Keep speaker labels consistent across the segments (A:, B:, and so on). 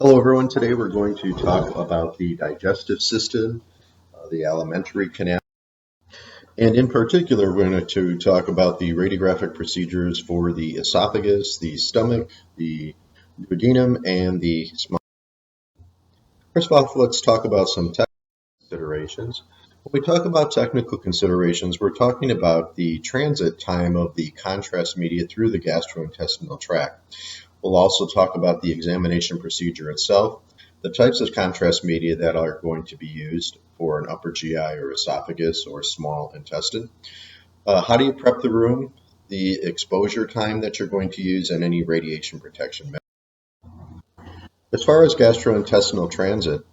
A: Hello everyone, today we're going to talk about the digestive system, the alimentary canal, and in particular we're going to talk about the radiographic procedures for the esophagus, the stomach, the duodenum, and the small. First of all, let's talk about some technical considerations. When we talk about technical considerations, we're talking about the transit time of the contrast media through the gastrointestinal tract. We'll also talk about the examination procedure itself, the types of contrast media that are going to be used for an upper GI or esophagus or small intestine. How do you prep the room, the exposure time that you're going to use, and any radiation protection measures. As far as gastrointestinal transit,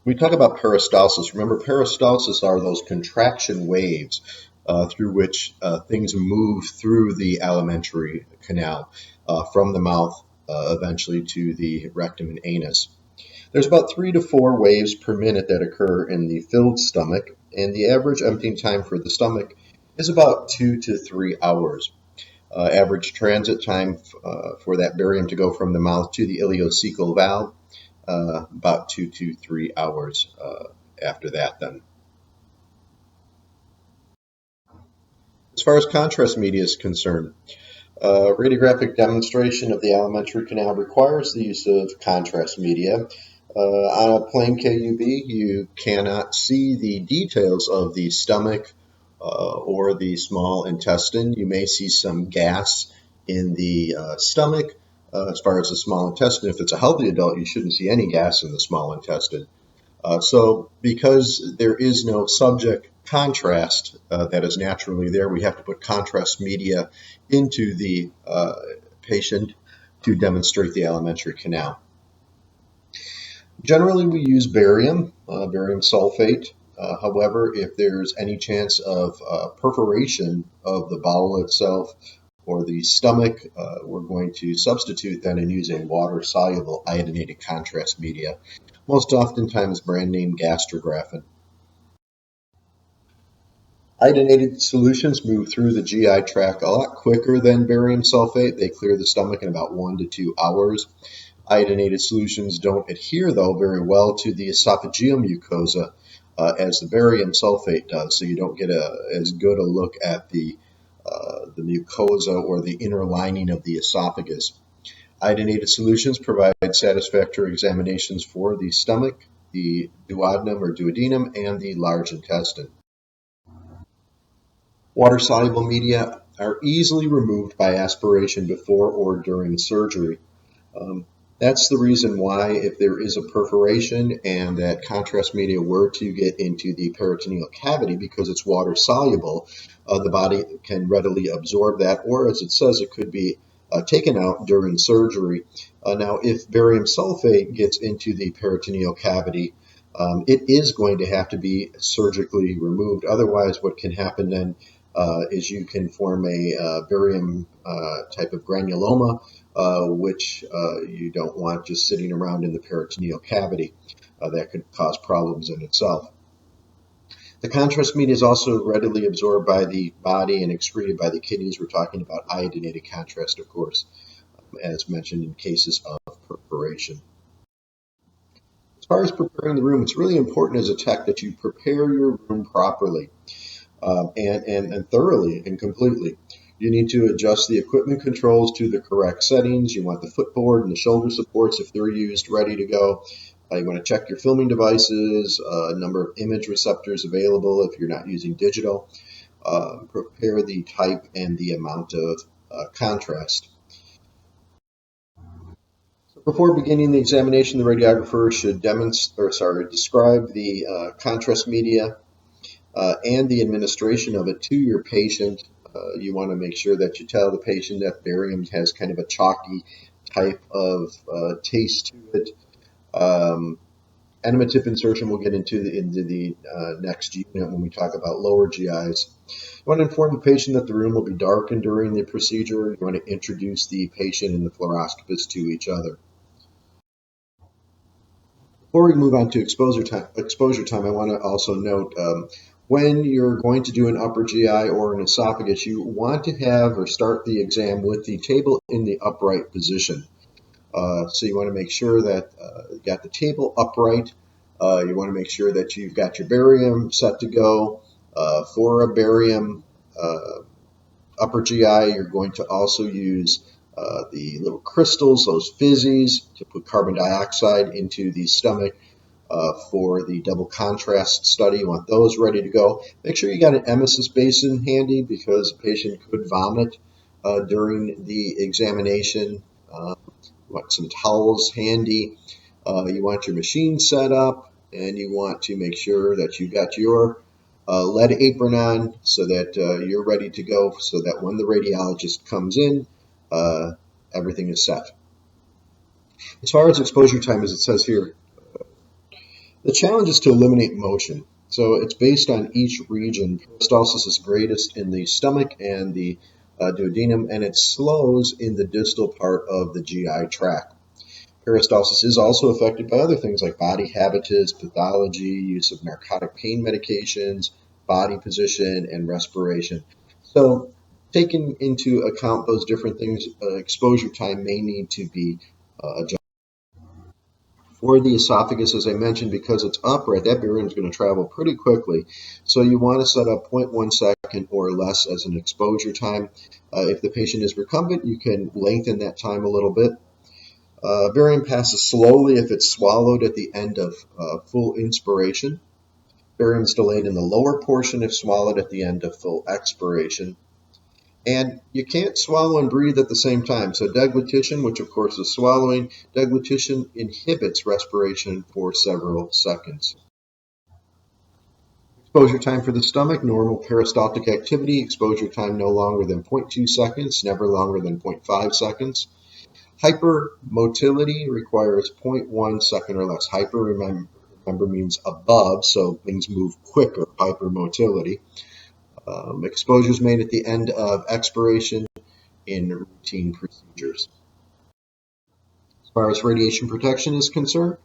A: we talk about peristalsis. Remember, peristalsis are those contraction waves through which things move through the alimentary canal from the mouth eventually to the rectum and anus. There's about 3 to 4 waves per minute that occur in the filled stomach, and the average emptying time for the stomach is about 2 to 3 hours. Average transit time for that barium to go from the mouth to the ileocecal valve, about 2 to 3 hours after that then. As far as contrast media is concerned, radiographic demonstration of the alimentary canal requires the use of contrast media. On a plain KUB, you cannot see the details of the stomach or the small intestine. You may see some gas in the stomach. As far as the small intestine, if it's a healthy adult, you shouldn't see any gas in the small intestine. So because there is no subject contrast that is naturally there, we have to put contrast media into the patient to demonstrate the alimentary canal. Generally, we use barium sulfate. However, if there's any chance of perforation of the bowel itself or the stomach, we're going to substitute then and use a water-soluble iodinated contrast media, most oftentimes brand name Gastrographin. Iodinated solutions move through the GI tract a lot quicker than barium sulfate. They clear the stomach in about 1 to 2 hours. Iodinated solutions don't adhere, though, very well to the esophageal mucosa as the barium sulfate does, so you don't get as good a look at the mucosa or the inner lining of the esophagus. Iodinated solutions provide satisfactory examinations for the stomach, the duodenum or duodenum, and the large intestine. Water-soluble media are easily removed by aspiration before or during surgery. That's the reason why, if there is a perforation and that contrast media were to get into the peritoneal cavity, because it's water soluble, the body can readily absorb that, or as it says, it could be taken out during surgery. Now, if barium sulfate gets into the peritoneal cavity, it is going to have to be surgically removed. Otherwise, what can happen then is you can form a barium type of granuloma, which you don't want just sitting around in the peritoneal cavity. That could cause problems in itself. The contrast media is also readily absorbed by the body and excreted by the kidneys. We're talking about iodinated contrast, of course, as mentioned in cases of perforation. As far as preparing the room, it's really important as a tech that you prepare your room properly and thoroughly and completely. You need to adjust the equipment controls to the correct settings. You want the footboard and the shoulder supports, if they're used, ready to go. You want to check your filming devices, number of image receptors available if you're not using digital. Prepare the type and the amount of contrast. Before beginning the examination, the radiographer should describe the contrast media and the administration of it to your patient. You want to make sure that you tell the patient that barium has kind of a chalky type of taste to it. Enema tip insertion we'll get into the next unit when we talk about lower GIs. You want to inform the patient that the room will be darkened during the procedure. You want to introduce the patient and the fluoroscopist to each other. Before we move on to exposure time, I want to also note when you're going to do an upper GI or an esophagus, you want to have or start the exam with the table in the upright position. So you want to make sure that you got the table upright. You want to make sure that you've got your barium set to go. For a barium upper GI, you're going to also use the little crystals, those fizzies, to put carbon dioxide into the stomach. For the double contrast study, you want those ready to go. Make sure you got an emesis basin handy because the patient could vomit during the examination. You want some towels handy. You want your machine set up, and you want to make sure that you got your lead apron on so that you're ready to go, so that when the radiologist comes in, everything is set. As far as exposure time, as it says here, the challenge is to eliminate motion. So it's based on each region. Peristalsis is greatest in the stomach and the duodenum, and it slows in the distal part of the GI tract. Peristalsis is also affected by other things like body habitus, pathology, use of narcotic pain medications, body position, and respiration. So taking into account those different things, exposure time may need to be adjusted. For the esophagus, as I mentioned, because it's upright, that barium is going to travel pretty quickly. So you want to set up 0.1 second or less as an exposure time. If the patient is recumbent, you can lengthen that time a little bit. Barium passes slowly if it's swallowed at the end of full inspiration. Barium is delayed in the lower portion if swallowed at the end of full expiration. And you can't swallow and breathe at the same time. So deglutition, which of course is swallowing, deglutition inhibits respiration for several seconds. Exposure time for the stomach, normal peristaltic activity, exposure time no longer than 0.2 seconds, never longer than 0.5 seconds. Hypermotility requires 0.1 second or less. Hyper, remember, means above, so things move quicker, hypermotility. Exposures made at the end of expiration in routine procedures. As far as radiation protection is concerned,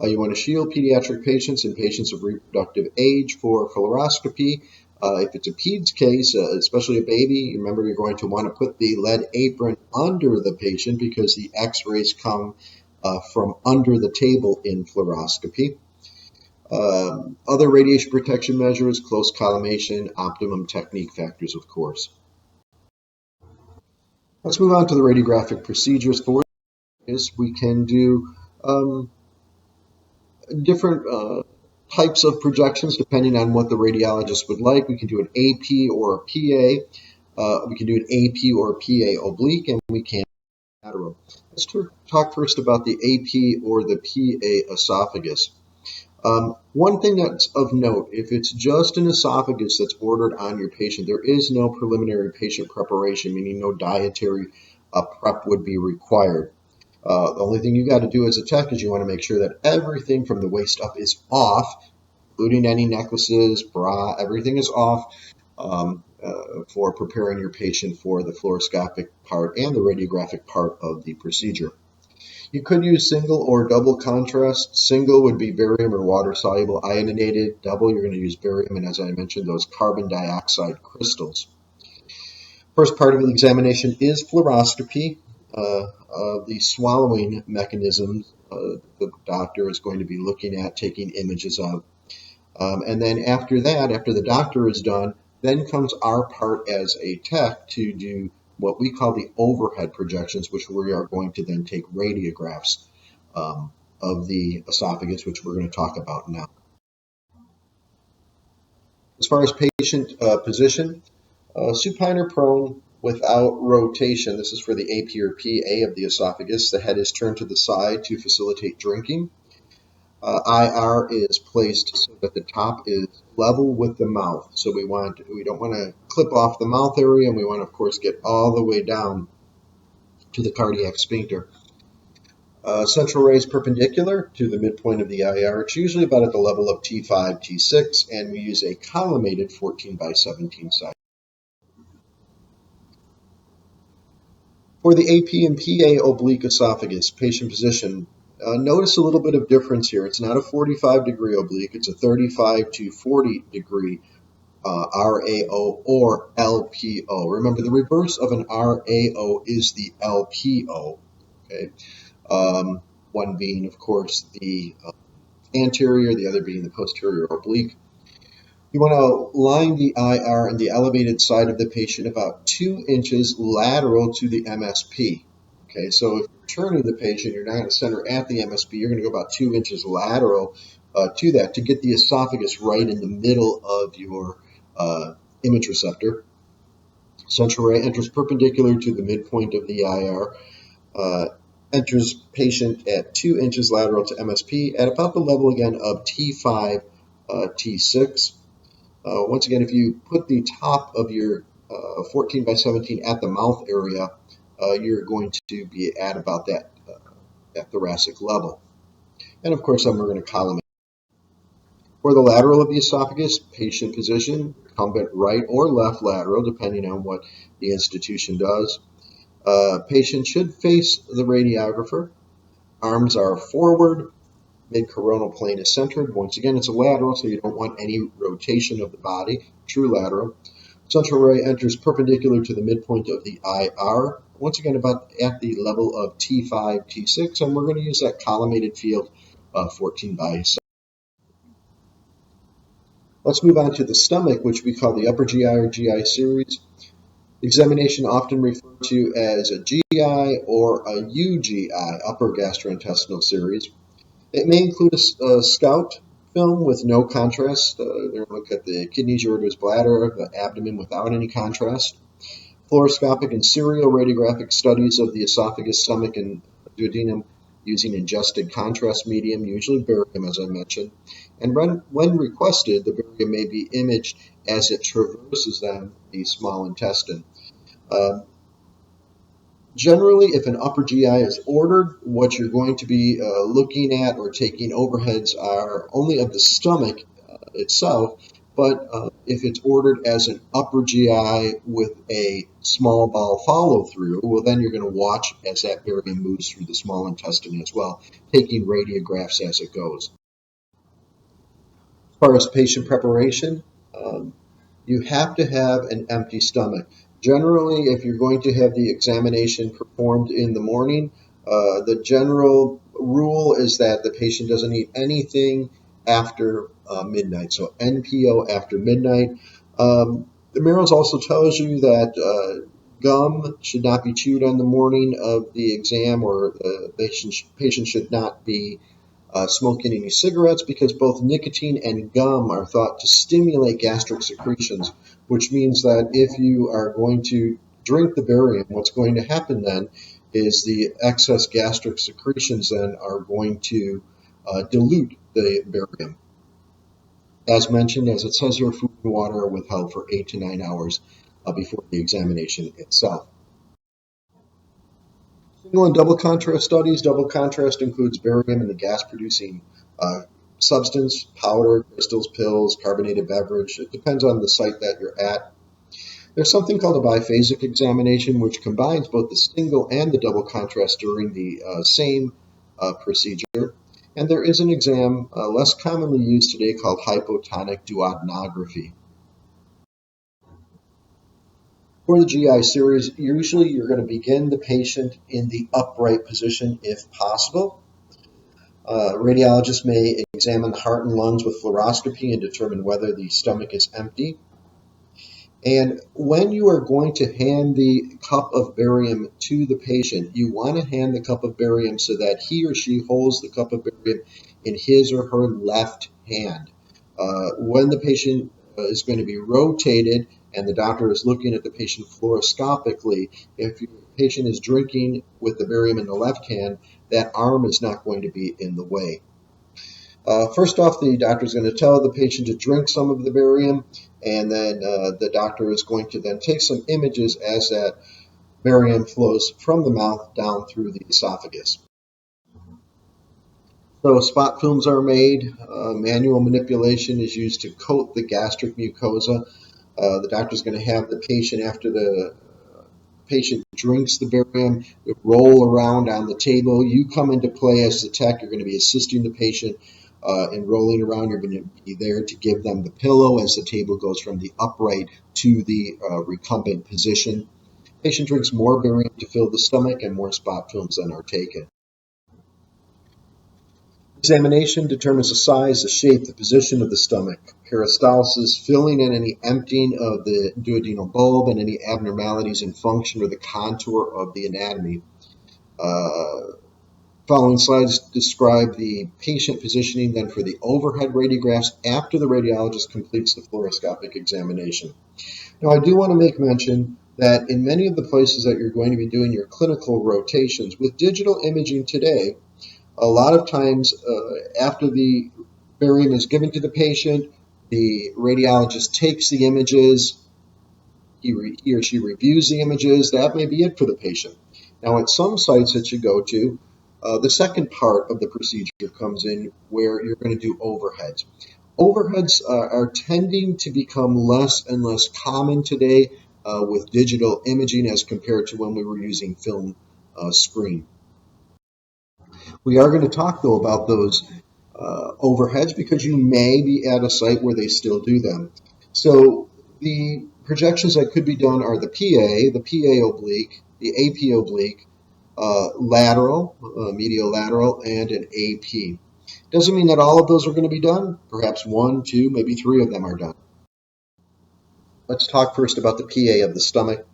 A: you want to shield pediatric patients and patients of reproductive age for fluoroscopy. If it's a PEDS case, especially a baby, remember you're going to want to put the lead apron under the patient because the x-rays come from under the table in fluoroscopy. Other radiation protection measures, close collimation, optimum technique factors, of course. Let's move on to the radiographic procedures. For this, we can do different types of projections depending on what the radiologist would like. We can do an AP or a PA. We can do an AP or a PA oblique, and we can lateral. Let's talk first about the AP or the PA esophagus. One thing that's of note, if it's just an esophagus that's ordered on your patient, there is no preliminary patient preparation, meaning no dietary prep would be required. The only thing you got to do as a tech is you want to make sure that everything from the waist up is off, including any necklaces, bra, everything is off for preparing your patient for the fluoroscopic part and the radiographic part of the procedure. You could use single or double contrast. Single would be barium or water-soluble ionated. Double, you're going to use barium, and as I mentioned, those carbon dioxide crystals. First part of the examination is fluoroscopy. The swallowing mechanisms the doctor is going to be looking at, taking images of. And then after that, after the doctor is done, then comes our part as a tech to do what we call the overhead projections, which we are going to then take radiographs of the esophagus, which we're going to talk about now. As far as patient position, supine or prone without rotation. This is for the AP or PA of the esophagus. The head is turned to the side to facilitate drinking. IR is placed so that the top is level with the mouth. So we don't want to clip off the mouth area, and we want to, of course, get all the way down to the cardiac sphincter. Central ray is perpendicular to the midpoint of the IR. It's usually about at the level of T5, T6, and we use a collimated 14 by 17 size. For the AP and PA oblique esophagus, patient position, notice a little bit of difference here. It's not a 45-degree oblique. It's a 35 to 40-degree RAO or LPO. Remember, the reverse of an RAO is the LPO. Okay, one being, of course, the anterior, the other being the posterior oblique. You want to line the IR on the elevated side of the patient about 2 inches lateral to the MSP. Okay, so if you're turning the patient, you're not going to center at the MSP, you're going to go about 2 inches lateral to that to get the esophagus right in the middle of your image receptor. Central ray enters perpendicular to the midpoint of the IR. Enters patient at 2 inches lateral to MSP at about the level again of T5, T6. Once again, if you put the top of your 14 by 17 at the mouth area, you're going to be at about that thoracic level. And of course, we're going to column it. For the lateral of the esophagus, patient position, recumbent right or left lateral, depending on what the institution does. Patient should face the radiographer. Arms are forward. Mid-coronal plane is centered. Once again, it's a lateral, so you don't want any rotation of the body. True lateral. Central ray enters perpendicular to the midpoint of the IR. Once again, about at the level of T5, T6, and we're going to use that collimated field 14 by 7. Let's move on to the stomach, which we call the upper GI or GI series. Examination often referred to as a GI or a UGI, upper gastrointestinal series. It may include a scout film with no contrast. They're going to look at the kidneys, ureters, bladder, the abdomen without any contrast. Fluoroscopic and serial radiographic studies of the esophagus, stomach, and duodenum using ingested contrast medium, usually barium, as I mentioned. And when requested, the barium may be imaged as it traverses the small intestine. Generally, if an upper GI is ordered, what you're going to be looking at or taking overheads are only of the stomach itself, but if it's ordered as an upper GI with a small bowel follow-through, well, then you're going to watch as that barium moves through the small intestine as well, taking radiographs as it goes. As far as patient preparation, you have to have an empty stomach. Generally, if you're going to have the examination performed in the morning, the general rule is that the patient doesn't eat anything after midnight, so NPO after midnight. The Merrill's also tells you that gum should not be chewed on the morning of the exam, or the patient should not be smoking any cigarettes, because both nicotine and gum are thought to stimulate gastric secretions, which means that if you are going to drink the barium, what's going to happen then is the excess gastric secretions then are going to dilute the barium. As mentioned, as it says here, food and water are withheld for 8 to 9 hours before the examination itself. Single and double contrast studies. Double contrast includes barium in the gas-producing substance, powder, crystals, pills, carbonated beverage. It depends on the site that you're at. There's something called a biphasic examination, which combines both the single and the double contrast during the same procedure. And there is an exam less commonly used today called hypotonic duodenography. For the GI series, usually you're going to begin the patient in the upright position if possible. Radiologists may examine the heart and lungs with fluoroscopy and determine whether the stomach is empty. And when you are going to hand the cup of barium to the patient, you want to hand the cup of barium so that he or she holds the cup of barium in his or her left hand. When the patient is going to be rotated and the doctor is looking at the patient fluoroscopically, if your patient is drinking with the barium in the left hand, that arm is not going to be in the way. First off, the doctor is going to tell the patient to drink some of the barium, and then the doctor is going to then take some images as that barium flows from the mouth down through the esophagus. So spot films are made. Manual manipulation is used to coat the gastric mucosa. The doctor is going to have the patient, after the patient drinks the barium, roll around on the table. You come into play as the tech. You're going to be assisting the patient in rolling around. You're going to be there to give them the pillow as the table goes from the upright to the recumbent position. Patient drinks more barium to fill the stomach, and more spot films then are taken. Examination determines the size, the shape, the position of the stomach. Peristalsis, filling in any emptying of the duodenal bulb and any abnormalities in function or the contour of the anatomy. Following slides describe the patient positioning then for the overhead radiographs after the radiologist completes the fluoroscopic examination. Now, I do want to make mention that in many of the places that you're going to be doing your clinical rotations with digital imaging today, a lot of times after the barium is given to the patient, the radiologist takes the images, he or she reviews the images. That may be it for the patient. Now, at some sites that you go to, the second part of the procedure comes in where you're going to do overheads. Overheads are tending to become less and less common today with digital imaging as compared to when we were using film screen. We are going to talk, though, about those overheads because you may be at a site where they still do them. So the projections that could be done are the PA oblique, the AP oblique, lateral, medial lateral, and an AP. Doesn't mean that all of those are going to be done. Perhaps 1, 2, maybe 3 of them are done. Let's talk first about the PA of the stomach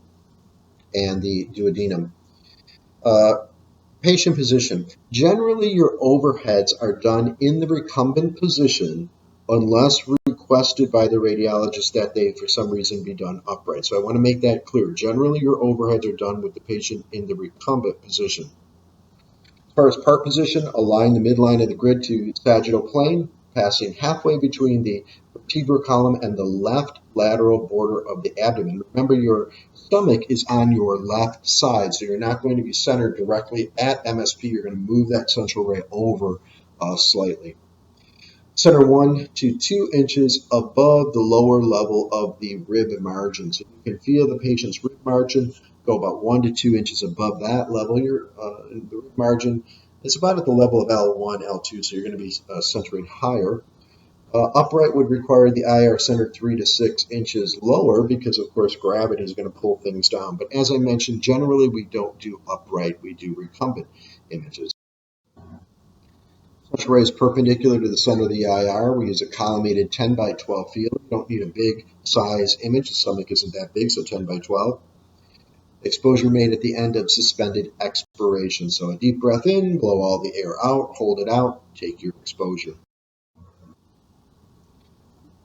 A: and the duodenum. Patient position. Generally, your overheads are done in the recumbent position unless requested by the radiologist that they, for some reason, be done upright. So I want to make that clear. Generally, your overheads are done with the patient in the recumbent position. As far as part position, align the midline of the grid to sagittal plane, passing halfway between the vertebral column and the left lateral border of the abdomen. Remember, your stomach is on your left side, so you're not going to be centered directly at MSP. You're going to move that central ray over slightly. Center 1 to 2 inches above the lower level of the rib margin. So you can feel the patient's rib margin go about 1 to 2 inches above that level. The rib margin is about at the level of L1, L2, so you're going to be centering higher. Upright would require the IR centered 3 to 6 inches lower because, of course, gravity is going to pull things down. But as I mentioned, generally we don't do upright, we do recumbent images. Central ray is perpendicular to the center of the IR. We use a collimated 10 by 12 field. You don't need a big size image. The stomach isn't that big, so 10 by 12. Exposure made at the end of suspended expiration. So a deep breath in, blow all the air out, hold it out, take your exposure.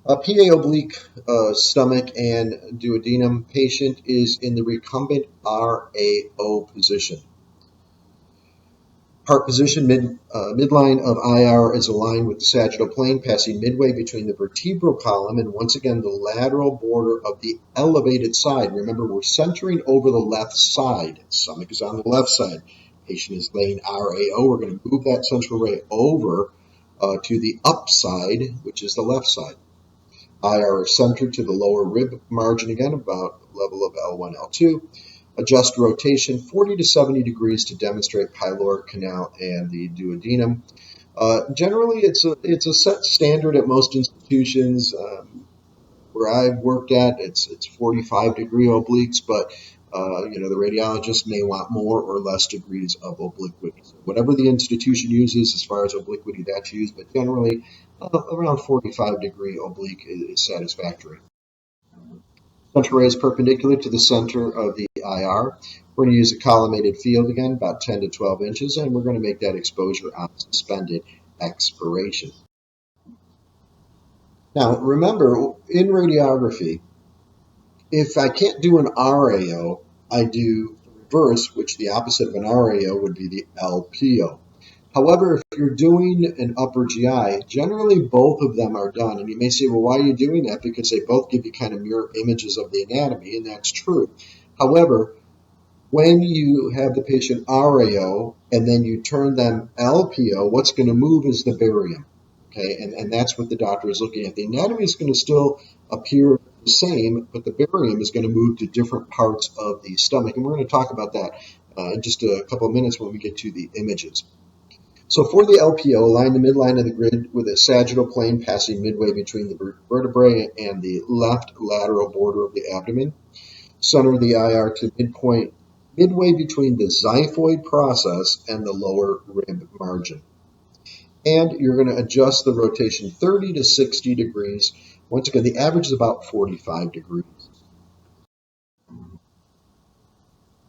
A: A PA oblique stomach and duodenum patient is in the recumbent RAO position. Heart position, midline of IR is aligned with the sagittal plane, passing midway between the vertebral column and once again the lateral border of the elevated side. Remember, we're centering over the left side. Stomach is on the left side. Patient is laying RAO. We're going to move that central ray over to the upside, which is the left side. IR is centered to the lower rib margin again, about level of L1, L2. Adjust rotation 40 to 70 degrees to demonstrate pyloric canal and the duodenum. Generally, it's a set standard at most institutions. Where I've worked at, it's 45-degree obliques, but the radiologist may want more or less degrees of obliquity. So whatever the institution uses as far as obliquity, that's used, but generally around 45-degree oblique is satisfactory. Central ray is perpendicular to the center of the IR. We're going to use a collimated field again, about 10 to 12 inches, and we're going to make that exposure on suspended expiration. Now, remember, in radiography, if I can't do an RAO, I do the reverse, which the opposite of an RAO would be the LPO. However, if you're doing an upper GI, generally both of them are done. And you may say, well, why are you doing that? Because they both give you kind of mirror images of the anatomy, and that's true. However, when you have the patient RAO and then you turn them LPO, what's going to move is the barium. Okay, and that's what the doctor is looking at. The anatomy is going to still appear the same, but the barium is going to move to different parts of the stomach. And we're going to talk about that in just a couple of minutes when we get to the images. So for the LPO, align the midline of the grid with a sagittal plane passing midway between the vertebrae and the left lateral border of the abdomen. Center of the IR to midpoint, midway between the xiphoid process and the lower rib margin. And you're going to adjust the rotation 30 to 60 degrees. Once again, the average is about 45 degrees.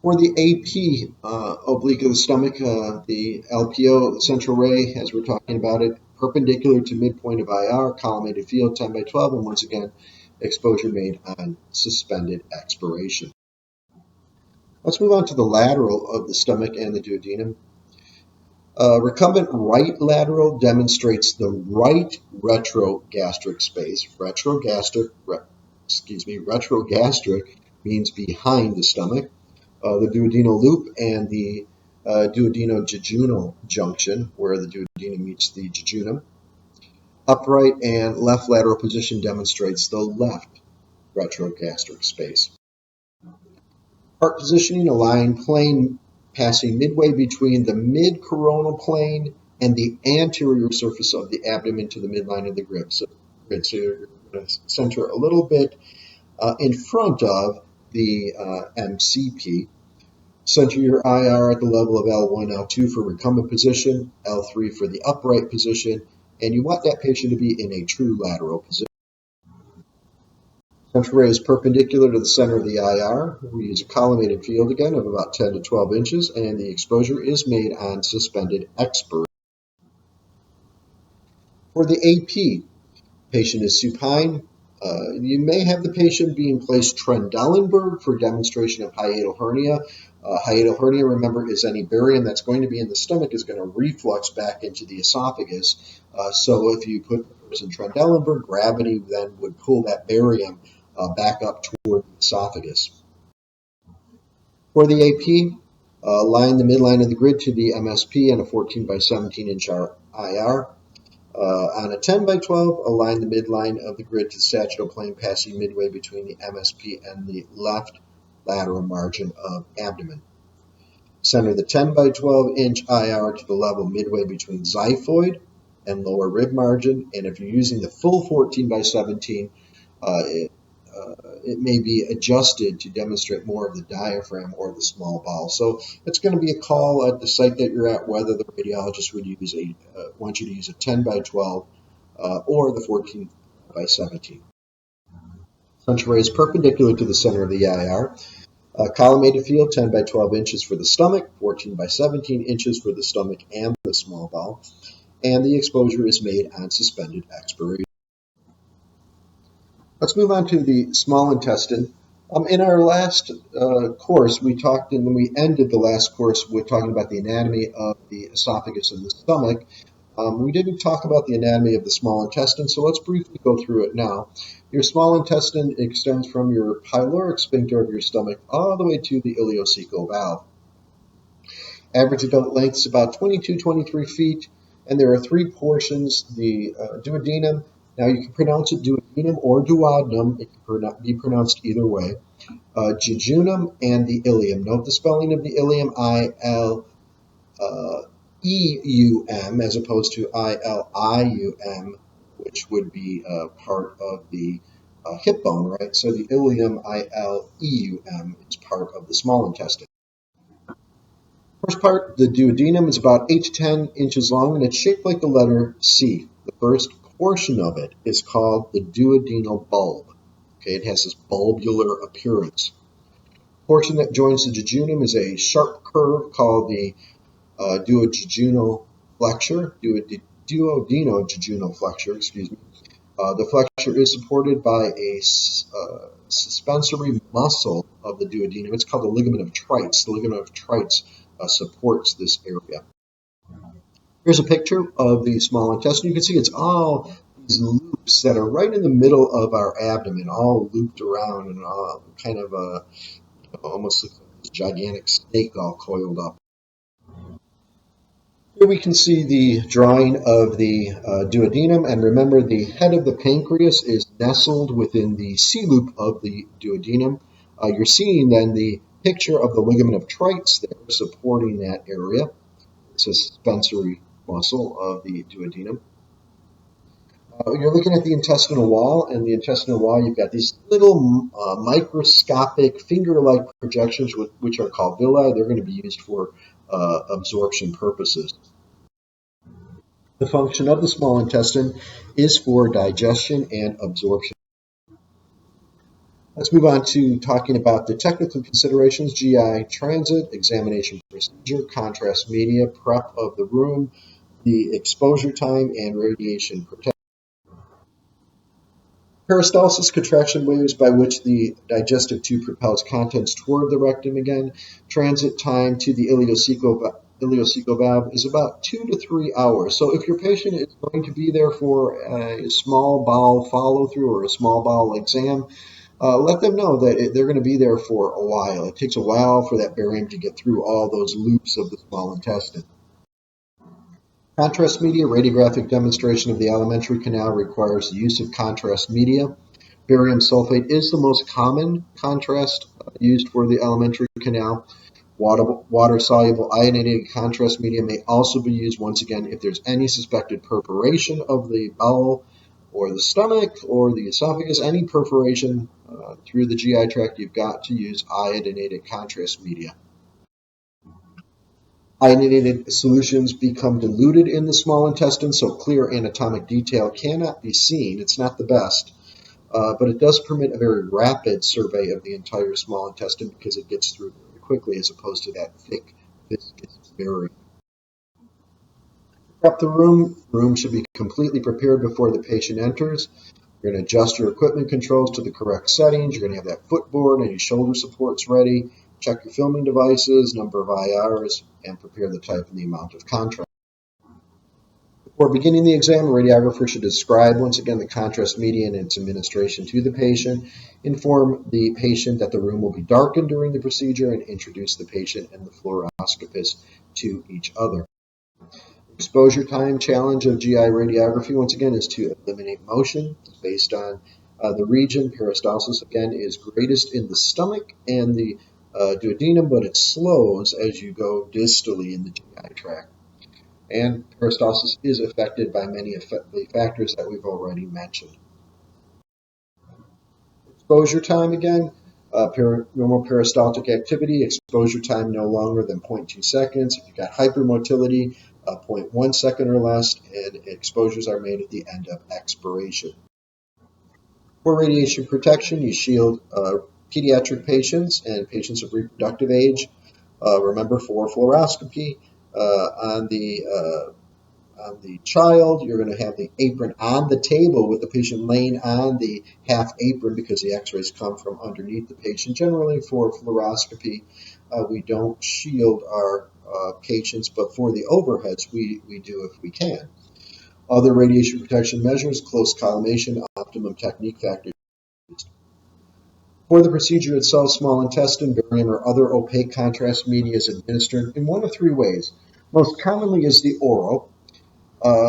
A: For the AP oblique of the stomach, the LPO, the central ray, as we're talking about it, perpendicular to midpoint of IR, collimated field 10 by 12, and once again, exposure made on suspended expiration. Let's move on to the lateral of the stomach and the duodenum. Recumbent right lateral demonstrates the right retrogastric space. Retrogastric means behind the stomach. The duodenal loop and the duodenojejunal junction, where the duodenum meets the jejunum. Upright and left lateral position demonstrates the left retrogastric space. Heart positioning, a line plane passing midway between the mid-coronal plane and the anterior surface of the abdomen to the midline of the grid. So you're going to center a little bit in front of the MCP. Center your IR at the level of L1, L2 for recumbent position, L3 for the upright position, and you want that patient to be in a true lateral position. Central ray is perpendicular to the center of the IR. We use a collimated field again of about 10 to 12 inches, and the exposure is made on suspended expiration. For the AP, patient is supine. You may have the patient being placed Trendelenburg for demonstration of hiatal hernia. Hiatal hernia, remember, is any barium that's going to be in the stomach is going to reflux back into the esophagus. So if you put the person Trendelenburg, gravity then would pull that barium back up toward the esophagus. For the AP, line the midline of the grid to the MSP and a 14 by 17 inch IR. On a 10 by 12, align the midline of the grid to the sagittal plane passing midway between the MSP and the left lateral margin of abdomen. Center the 10 by 12 inch IR to the level midway between xiphoid and lower rib margin, and if you're using the full 14 by 17, it may be adjusted to demonstrate more of the diaphragm or the small bowel. So it's going to be a call at the site that you're at whether the radiologist would use want you to use a 10 by 12 or the 14 by 17. Central ray is perpendicular to the center of the IR. Collimated field 10 by 12 inches for the stomach, 14 by 17 inches for the stomach and the small bowel, and the exposure is made on suspended expiration. Let's move on to the small intestine. In our last course, we talked, and we ended the last course with talking about the anatomy of the esophagus and the stomach. We didn't talk about the anatomy of the small intestine, so let's briefly go through it now. Your small intestine extends from your pyloric sphincter of your stomach all the way to the ileocecal valve. Average adult length is about 22-23 feet, and there are three portions, the duodenum. Now you can pronounce it duodenum or duodenum. It can be pronounced either way. Jejunum and the ileum. Note the spelling of the ileum, I-L-E-U-M, as opposed to I-L-I-U-M, which would be part of the hip bone, right? So the ileum, I-L-E-U-M, is part of the small intestine. First part, the duodenum, is about 8 to 10 inches long, and it's shaped like the letter C. The first portion of it is called the duodenal bulb. Okay, it has this bulbular appearance. The portion that joins the jejunum is a sharp curve called the duodenojejunal flexure, duodenojejunal flexure, the flexure is supported by a suspensory muscle of the duodenum. It's called the ligament of Treitz. The ligament of Treitz supports this area. Here's a picture of the small intestine. You can see it's all these loops that are right in the middle of our abdomen, all looped around and all kind of almost like a gigantic snake all coiled up. Here we can see the drawing of the duodenum, and remember the head of the pancreas is nestled within the C-loop of the duodenum. You're seeing then the picture of the ligament of Treitz there supporting that area. It's a suspensory muscle of the duodenum. You're looking at the intestinal wall, and the intestinal wall, you've got these little microscopic finger-like projections, which are called villi. They're going to be used for absorption purposes. The function of the small intestine is for digestion and absorption. Let's move on to talking about the technical considerations: GI transit, examination procedure, contrast media, prep of the room, the exposure time, and radiation protection. Peristalsis, contraction waves by which the digestive tube propels contents toward the rectum again. Transit time to the ileocecal valve is about 2 to 3 hours. So if your patient is going to be there for a small bowel follow-through or a small bowel exam, let them know that they're going to be there for a while. It takes a while for that barium to get through all those loops of the small intestine. Contrast media, radiographic demonstration of the alimentary canal requires the use of contrast media. Barium sulfate is the most common contrast used for the alimentary canal. Water-soluble ionated contrast media may also be used, once again, if there's any suspected perforation of the bowel or the stomach or the esophagus, any perforation through the GI tract, you've got to use iodinated contrast media. Iodinated solutions become diluted in the small intestine, so clear anatomic detail cannot be seen. It's not the best, but it does permit a very rapid survey of the entire small intestine because it gets through very quickly as opposed to that thick, viscous barium. Prep the room. The room should be completely prepared before the patient enters. You're going to adjust your equipment controls to the correct settings. You're going to have that footboard and your shoulder supports ready. Check your filming devices, number of IRs, and prepare the type and the amount of contrast. Before beginning the exam, a radiographer should describe, once again, the contrast media and its administration to the patient, inform the patient that the room will be darkened during the procedure, and introduce the patient and the fluoroscopist to each other. Exposure time challenge of GI radiography, once again, is to eliminate motion. It's based on the region. Peristalsis, again, is greatest in the stomach and the duodenum, but it slows as you go distally in the GI tract. And peristalsis is affected by many of the factors that we've already mentioned. Exposure time, again, normal peristaltic activity, exposure time no longer than 0.2 seconds. If you've got hypermotility, 0.1 second or less, and exposures are made at the end of expiration. For radiation protection, you shield pediatric patients and patients of reproductive age. Remember, for fluoroscopy, on the child, you're going to have the apron on the table with the patient laying on the half apron because the x-rays come from underneath the patient. Generally, for fluoroscopy, we don't shield our patients, but for the overheads, we do if we can. Other radiation protection measures: close collimation, optimum technique factors. For the procedure itself, small intestine, barium, or other opaque contrast media is administered in one of three ways. Most commonly is the oral.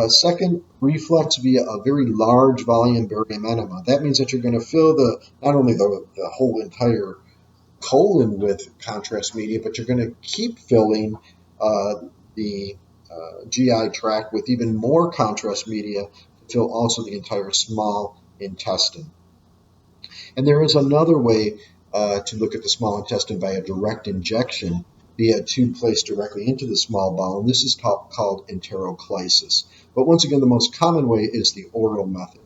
A: Second, reflux via a very large volume barium enema. That means that you're going to fill not only the whole entire colon with contrast media, but you're going to keep filling the GI tract with even more contrast media to fill also the entire small intestine. And there is another way to look at the small intestine by a direct injection via a tube placed directly into the small bowel, and this is called enteroclysis. But once again, the most common way is the oral method.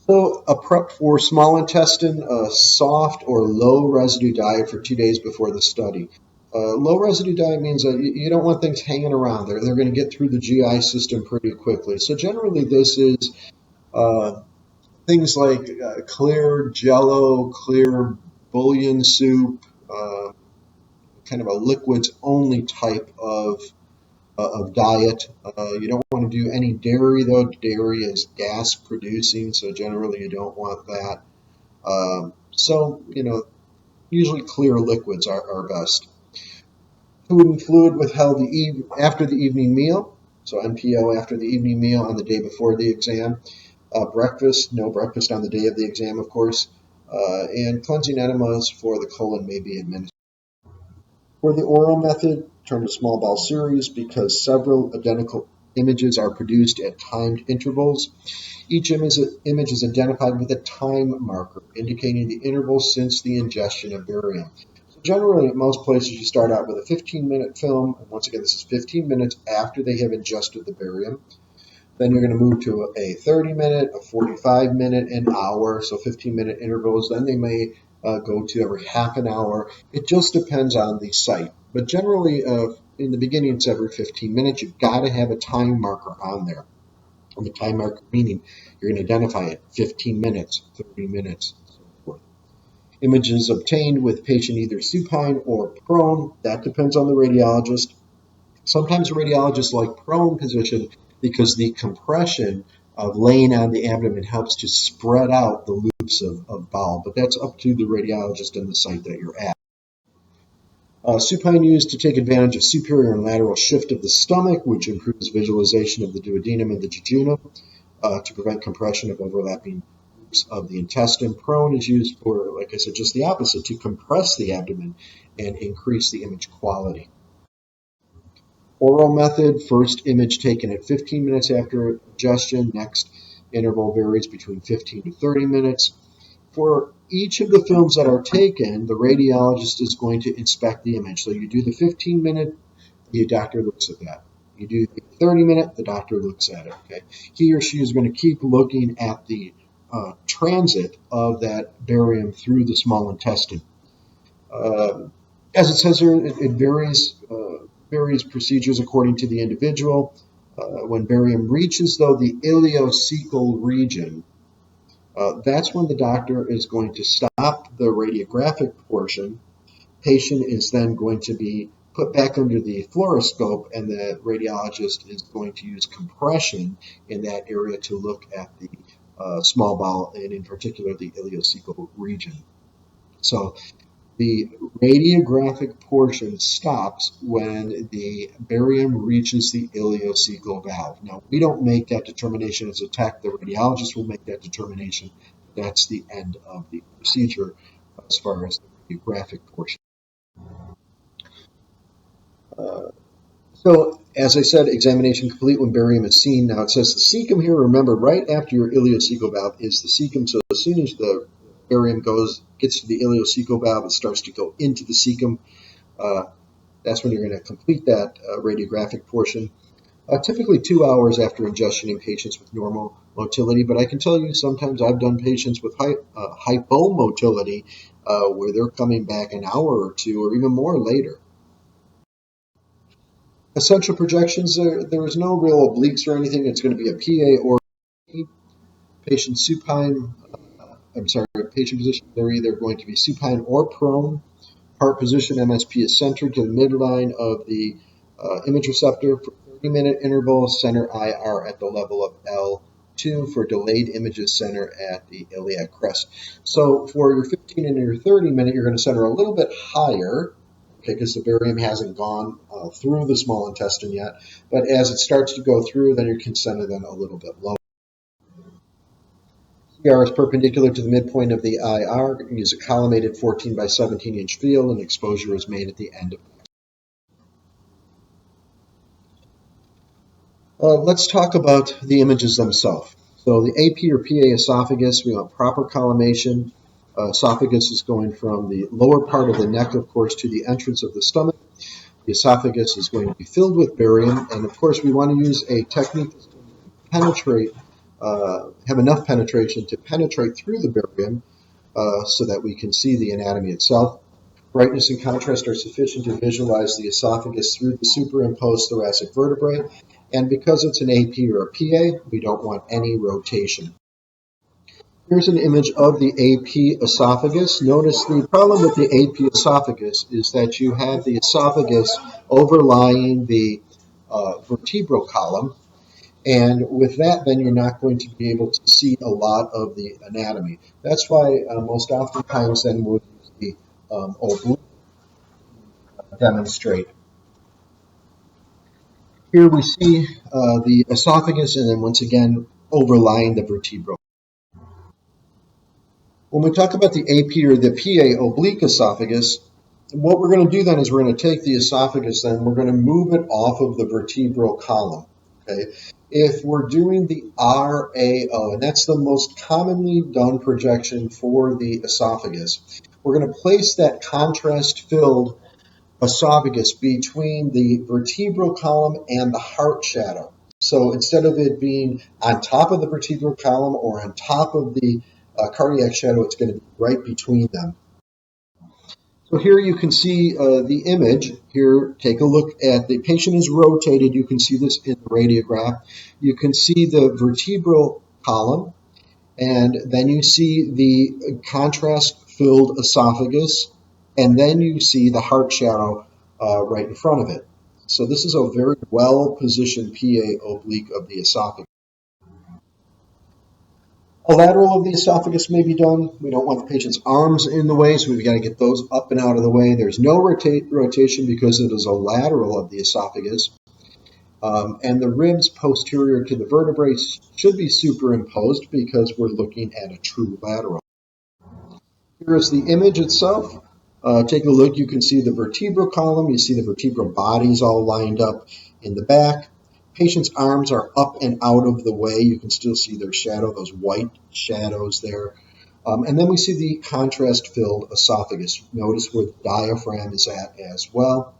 A: So a prep for small intestine, a soft or low residue diet for 2 days before the study. Low residue diet means that you don't want things hanging around there. They're going to get through the GI system pretty quickly. So generally this is things like clear jello, clear bouillon soup, kind of a liquids only type of diet. You don't want to do any dairy, though. Dairy is gas producing, so generally you don't want that. Usually clear liquids are best. Food and fluid withheld after the evening meal, so NPO after the evening meal on the day before the exam. Breakfast, no breakfast on the day of the exam, of course. And cleansing enemas for the colon may be administered. For the oral method, turn to small bowel series because several identical
B: images are produced at timed intervals. Each image is identified with a time marker, indicating the interval since the ingestion of barium. So generally, at most places, you start out with a 15-minute film. And once again, this is 15 minutes after they have ingested the barium. Then you're going to move to a 30-minute, a 45-minute, an hour, so 15-minute intervals. Then they may go to every half an hour. It just depends on the site. But generally, in the beginning, it's every 15 minutes. You've got to have a time marker on there. And the time marker meaning you're going to identify it 15 minutes, 30 minutes, and so forth. Images obtained with patient either supine or prone. That depends on the radiologist. Sometimes radiologists like prone position because the compression of laying on the abdomen helps to spread out the loops of bowel, but that's up to the radiologist and the site that you're at. Supine used to take advantage of superior and lateral shift of the stomach, which improves visualization of the duodenum and the jejunum to prevent compression of overlapping loops of the intestine. Prone is used for, like I said, just the opposite, to compress the abdomen and increase the image quality. Oral method, first image taken at 15 minutes after ingestion. Next interval varies between 15 to 30 minutes. For each of the films that are taken, the radiologist is going to inspect the image. So you do the 15-minute, the doctor looks at that. You do the 30-minute, the doctor looks at it. Okay, he or she is going to keep looking at the transit of that barium through the small intestine. As it says here, it varies. Various procedures according to the individual. When barium reaches, though, the ileocecal region, that's when the doctor is going to stop the radiographic portion. Patient is then going to be put back under the fluoroscope, and the radiologist is going to use compression in that area to look at the small bowel, and in particular the ileocecal region. So the radiographic portion stops when the barium reaches the ileocecal valve. Now, we don't make that determination as a tech. The radiologist will make that determination. That's the end of the procedure as far as the radiographic portion. So, as I said, examination complete when barium is seen. Now, it says the cecum here. Remember, right after your ileocecal valve is the cecum. So as soon as the barium gets to the ileocecal valve, it starts to go into the cecum. That's when you're going to complete that radiographic portion. Typically 2 hours after ingestion in patients with normal motility, but I can tell you sometimes I've done patients with hypomotility where they're coming back an hour or two or even more later. Essential projections, there is no real obliques or anything. It's going to be a PA or patient supine. Patient position, they're either going to be supine or prone. Heart position, MSP is centered to the midline of the image receptor for 30-minute interval, center IR at the level of L2 for delayed images, center at the iliac crest. So for your 15 and your 30-minute, you're going to center a little bit higher, okay, because the barium hasn't gone through the small intestine yet. But as it starts to go through, then you can center them a little bit lower. CR is perpendicular to the midpoint of the IR. Use a collimated 14 by 17 inch field, and exposure is made at the end of it. Let's talk about the images themselves. So the AP or PA esophagus, we want proper collimation. Esophagus is going from the lower part of the neck, of course, to the entrance of the stomach. The esophagus is going to be filled with barium, and of course we want to use a technique that's going to penetrate, have enough penetration to penetrate through the barium so that we can see the anatomy itself. Brightness and contrast are sufficient to visualize the esophagus through the superimposed thoracic vertebrae, and because it's an AP or a PA, we don't want any rotation. Here's an image of the AP esophagus. Notice the problem with the AP esophagus is that you have the esophagus overlying the vertebral column, and with that, then you're not going to be able to see a lot of the anatomy. That's why most oftentimes then we'll use the oblique demonstrate. Here we see the esophagus, and then once again overlying the vertebral. When we talk about the AP or the PA oblique esophagus, what we're going to do then is we're going to take the esophagus, then we're going to move it off of the vertebral column. Okay, if we're doing the RAO, and that's the most commonly done projection for the esophagus, we're going to place that contrast-filled esophagus between the vertebral column and the heart shadow. So instead of it being on top of the vertebral column or on top of the cardiac shadow, it's going to be right between them. So here you can see the image. Here, take a look at the patient is rotated. You can see this in the radiograph. You can see the vertebral column, and then you see the contrast-filled esophagus, and then you see the heart shadow right in front of it. So this is a very well-positioned PA oblique of the esophagus. A lateral of the esophagus may be done. We don't want the patient's arms in the way, so we've got to get those up and out of the way. There's no rotation because it is a lateral of the esophagus. And the ribs posterior to the vertebrae should be superimposed because we're looking at a true lateral. Here is the image itself. Take a look. You can see the vertebral column. You see the vertebral bodies all lined up in the back. Patient's arms are up and out of the way. You can still see their shadow, those white shadows there. And then we see the contrast-filled esophagus. Notice where the diaphragm is at as well.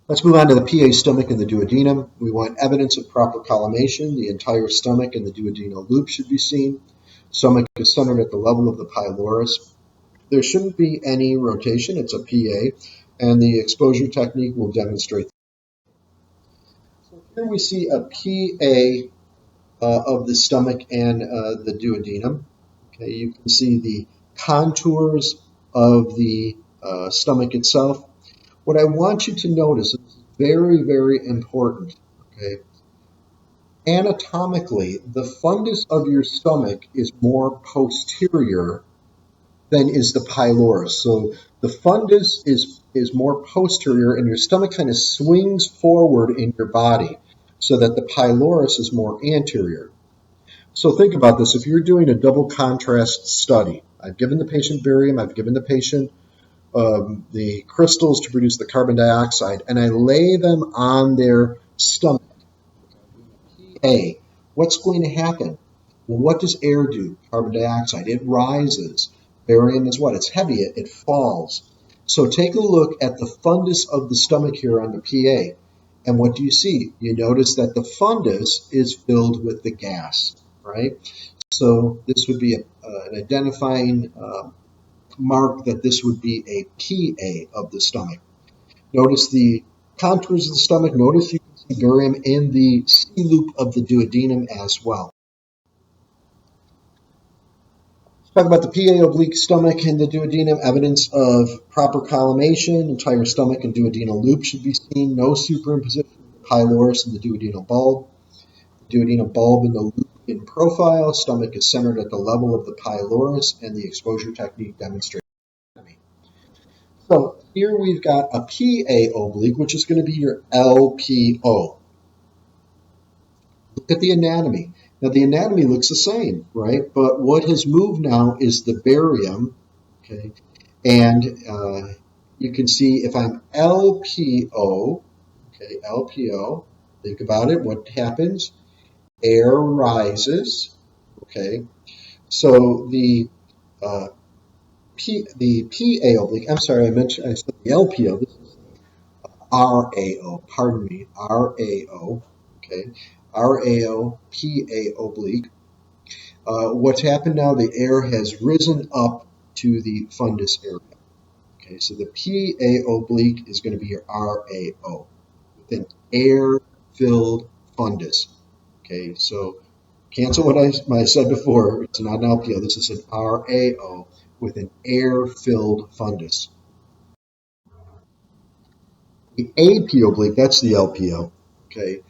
B: Let's move on to the PA stomach and the duodenum. We want evidence of proper collimation. The entire stomach and the duodenal loop should be seen. Stomach is centered at the level of the pylorus. There shouldn't be any rotation. It's a PA, and the exposure technique will demonstrate. So here we see a PA of the stomach and the duodenum. Okay, you can see the contours of the stomach itself. What I want you to notice is very, very important. Okay, anatomically, the fundus of your stomach is more posterior than is the pylorus. So the fundus is more posterior, and your stomach kind of swings forward in your body so that the pylorus is more anterior. So think about this. If you're doing a double contrast study, I've given the patient barium, I've given the patient the crystals to produce the carbon dioxide, and I lay them on their stomach. A, what's going to happen? Well, what does air do? Carbon dioxide. It rises. Barium is what? It's heavy. It falls. So take a look at the fundus of the stomach here on the PA. And what do you see? You notice that the fundus is filled with the gas, right? So this would be an identifying mark that this would be a PA of the stomach. Notice the contours of the stomach. Notice you can see barium in the C-loop of the duodenum as well. Let's talk about the PA oblique stomach and the duodenum. Evidence of proper collimation. Entire stomach and duodenal loop should be seen. No superimposition of the pylorus and the duodenal bulb. The duodenal bulb and the loop in profile. Stomach is centered at the level of the pylorus, and the exposure technique demonstrates anatomy. So here we've got a PA oblique, which is going to be your LPO. Look at the anatomy. Now the anatomy looks the same, right? But what has moved now is the barium, okay? And you can see if I'm LPO, okay, LPO, think about it, what happens? Air rises, okay? So the PA oblique, I'm sorry, I said the LPO, this is RAO, pardon me, RAO, okay? RAO, PA oblique. What's happened now, the air has risen up to the fundus area. Okay, so the PA oblique is going to be your RAO with an air-filled fundus. Okay, so cancel what I said before. It's not an LPO. This is an RAO with an air-filled fundus. The AP oblique, that's the LPO. Okay,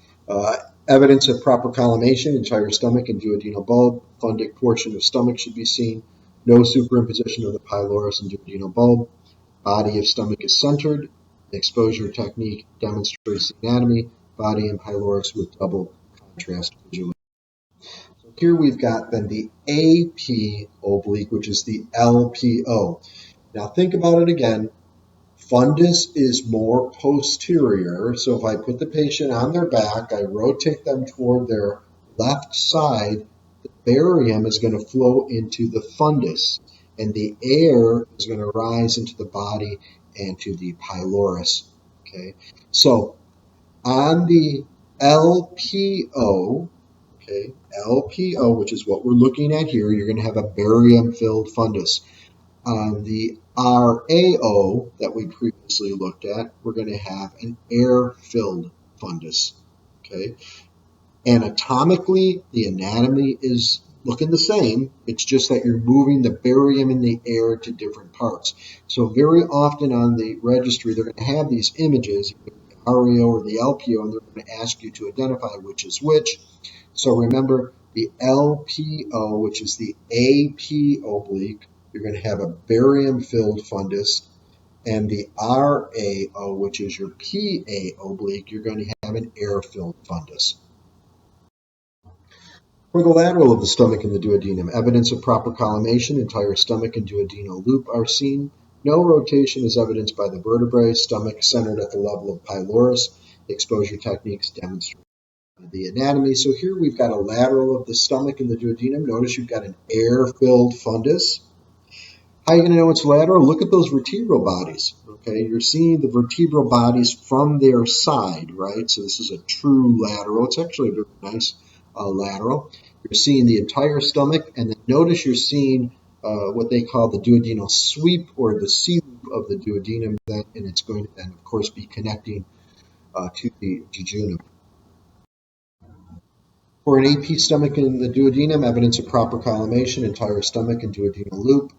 B: evidence of proper collimation, entire stomach and duodenal bulb. Fundic portion of stomach should be seen. No superimposition of the pylorus and duodenal bulb. Body of stomach is centered. Exposure technique demonstrates the anatomy. Body and pylorus with double contrast visualization. So here we've got then the AP oblique, which is the LPO. Now think about it again. fundus is more posterior. So if I put the patient on their back, I rotate them toward their left side, the barium is going to flow into the fundus, and the air is going to rise into the body and to the pylorus. Okay, so on the LPO, okay, LPO, which is what we're looking at here, you're going to have a barium-filled fundus. On the RAO that we previously looked at, we're going to have an air-filled fundus. Okay, anatomically, the anatomy is looking the same. It's just that you're moving the barium in the air to different parts. So very often on the registry, they're going to have these images, the RAO or the LPO, and they're going to ask you to identify which is which. So remember, the LPO, which is the AP oblique, you're going to have a barium-filled fundus, and the RAO, which is your PA oblique, you're going to have an air-filled fundus. For the lateral of the stomach and the duodenum, evidence of proper collimation, entire stomach and duodenal loop are seen. No rotation is evidenced by the vertebrae, stomach centered at the level of pylorus. Exposure techniques demonstrate the anatomy. So here we've got a lateral of the stomach and the duodenum. Notice you've got an air-filled fundus. How are you going to know it's lateral? Look at those vertebral bodies. Okay, you're seeing the vertebral bodies from their side, right? So this is a true lateral. It's actually a very nice lateral. You're seeing the entire stomach, and then notice you're seeing what they call the duodenal sweep or the C-loop of the duodenum, and it's going to then, of course, be connecting to the jejunum. For an AP stomach and the duodenum, evidence of proper collimation, entire stomach and duodenal loop,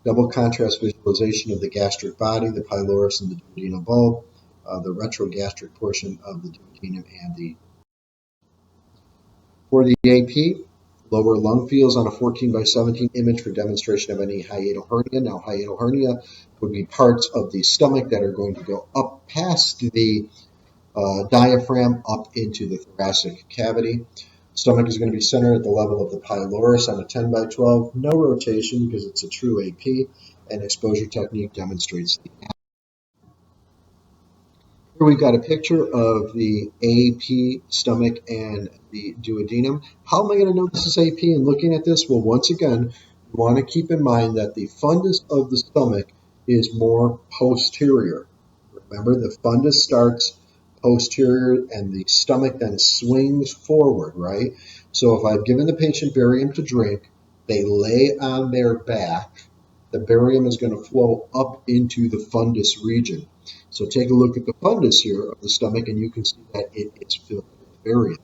B: double contrast visualization of the gastric body, the pylorus and the duodenal bulb, the retrogastric portion of the duodenum and the. For the AP, lower lung fields on a 14/17 image for demonstration of any hiatal hernia. Now, hiatal hernia would be parts of the stomach that are going to go up past the diaphragm up into the thoracic cavity. Stomach is going to be centered at the level of the pylorus on a 10/12. No rotation because it's a true AP, and exposure technique demonstrates the. Here we've got a picture of the AP stomach and the duodenum. How am I going to know this is AP and looking at this? Well, once again, you want to keep in mind that the fundus of the stomach is more posterior. Remember, the fundus starts posterior and the stomach then swings forward, right? So if I've given the patient barium to drink, they lay on their back, the barium is going to flow up into the fundus region. So take a look at the fundus here of the stomach, and you can see that it is filled with barium.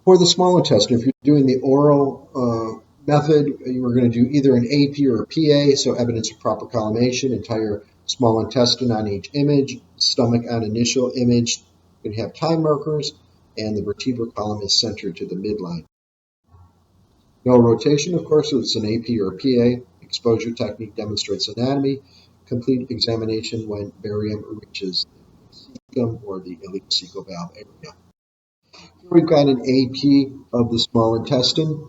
B: For the small intestine, if you're doing the oral method, you're going to do either an AP or a PA, so evidence of proper collimation, entire small intestine on each image, stomach on initial image. You're going to have time markers, and the vertebral column is centered to the midline. No rotation, of course, so it's an AP or a PA. Exposure technique demonstrates anatomy. Complete examination when barium reaches the cecum or the ileocecal valve area. Here we've got an AP of the small intestine.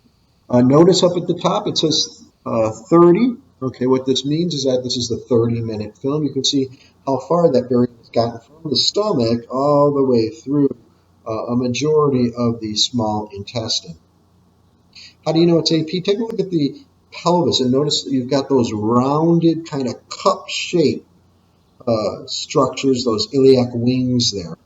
B: Notice up at the top it says 30. Okay, what this means is that this is the 30-minute film. You can see how far that barium has gotten from the stomach all the way through a majority of the small intestine. How do you know it's AP? Take a look at the pelvis and notice that you've got those rounded kind of cup-shaped structures, those iliac wings there.